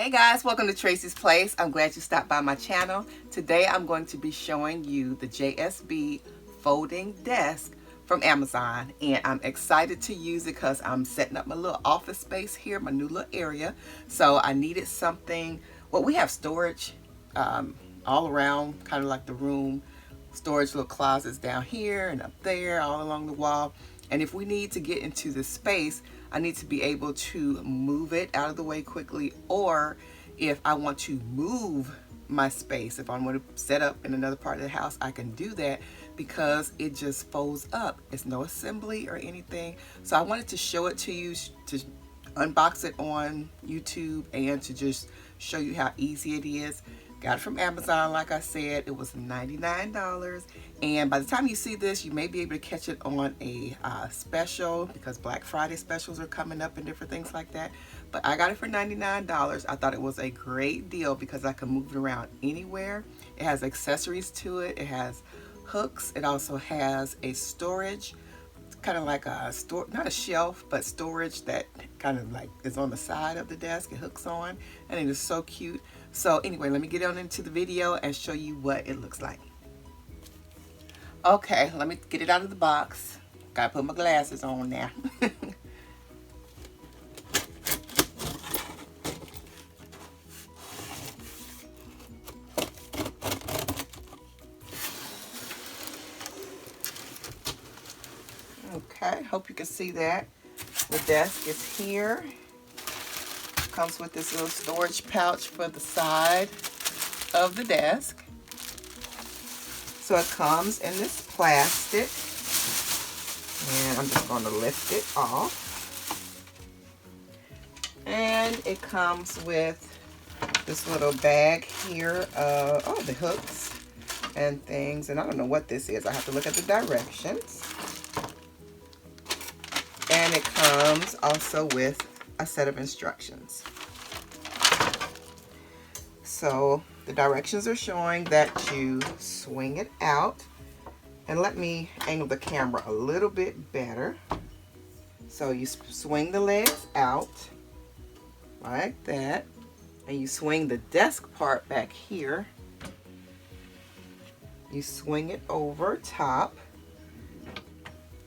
Hey guys, welcome to Tracie's Place. I'm glad you stopped by my channel. Today I'm going to be showing you the JSB folding desk from Amazon, and I'm excited to use it because I'm setting up my little office space here, my new little area. So I needed something. Well, we have storage all around, kind of like the room, storage little closets down here and up there, all along the wall. And if we need to get into the space, I need to be able to move it out of the way quickly, or if I want to move my space, if I want to set up in another part of the house, I can do that because it just folds up. It's no assembly or anything. So I wanted to show it to you, to unbox it on YouTube and to just show you how easy it is. Got it from Amazon, like I said. It was $99, and by the time you see this, you may be able to catch it on a special, because Black Friday specials are coming up and different things like that. But I got it for $99. I thought it was a great deal because I can move it around anywhere. It has accessories to it. It has hooks. It also has a storage, kind of like a store, not a shelf, but storage that kind of like is on the side of the desk. It hooks on, and it is so cute. So anyway, let me get on into the video and show you what it looks like. Okay, let me get it out of the box. Gotta put my glasses on now. Okay, hope you can see that. The desk is here. Comes with this little storage pouch for the side of the desk. So it comes in this plastic, and I'm just going to lift it off. And it comes with this little bag here of the hooks and things, and I don't know what this is. I have to look at the directions. And it comes also with a set of instructions. So the directions are showing that you swing it out, and let me angle the camera a little bit better. So you swing the legs out like that, and you swing the desk part back here. You swing it over top,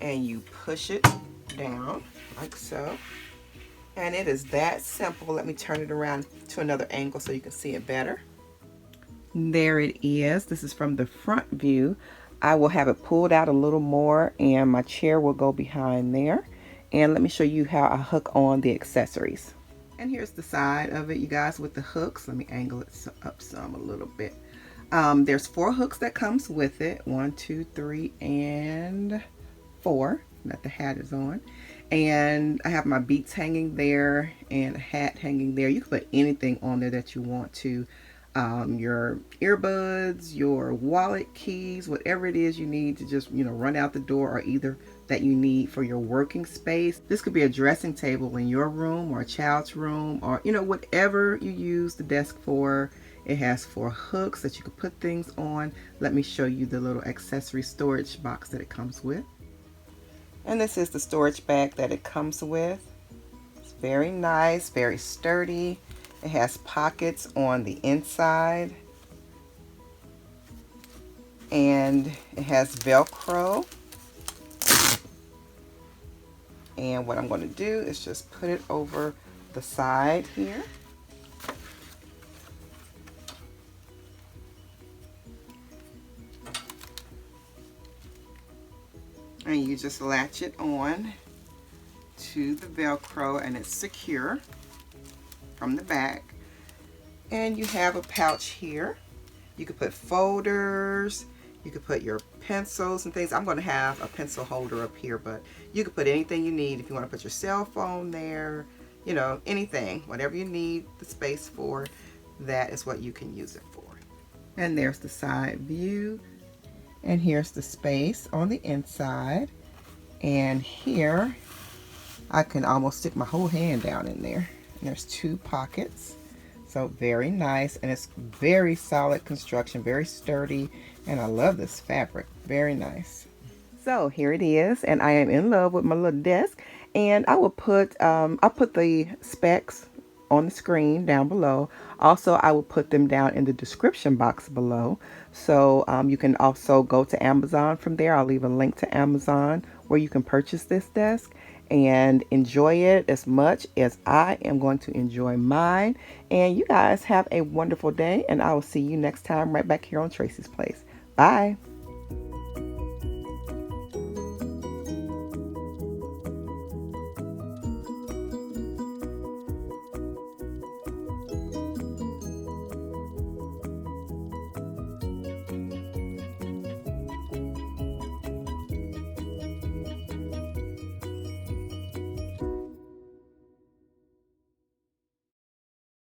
and you push it down like so. And it is that simple. Let me turn it around to another angle so you can see it better. There it is. This is from the front view. I will have it pulled out a little more, and my chair will go behind there. And let me show you how I hook on the accessories. And here's the side of it, you guys, with the hooks. Let me angle it up some a little bit. There's 4 hooks that comes with it. 1, 2, 3, and 4 that the hat is on. And I have my beats hanging there and a hat hanging there. You can put anything on there that you want to. Your earbuds, your wallet, keys, whatever it is you need to just, run out the door, or either that you need for your working space. This could be a dressing table in your room, or a child's room, or, whatever you use the desk for. It has 4 hooks that you can put things on. Let me show you the little accessory storage box that it comes with. And this is the storage bag that it comes with. It's very nice, very sturdy. It has pockets on the inside. And it has Velcro. And what I'm going to do is just put it over the side here. And you just latch it on to the Velcro, and it's secure from the back. And you have a pouch here. You could put folders, you could put your pencils and things. I'm going to have a pencil holder up here, but you could put anything you need. If you want to put your cell phone there, anything, whatever you need the space for, that is what you can use it for. And there's the side view. And here's the space on the inside. And here, I can almost stick my whole hand down in there. And there's 2 pockets. So very nice. And it's very solid construction, very sturdy. And I love this fabric. Very nice. So here it is. And I am in love with my little desk. And I will put, I'll put the specs on the screen down below. Also, I will put them down in the description box below. So you can also go to Amazon from there. I'll leave a link to Amazon where you can purchase this desk and enjoy it as much as I am going to enjoy mine. And you guys have a wonderful day, and I will see you next time right back here on Tracie's Place. Bye.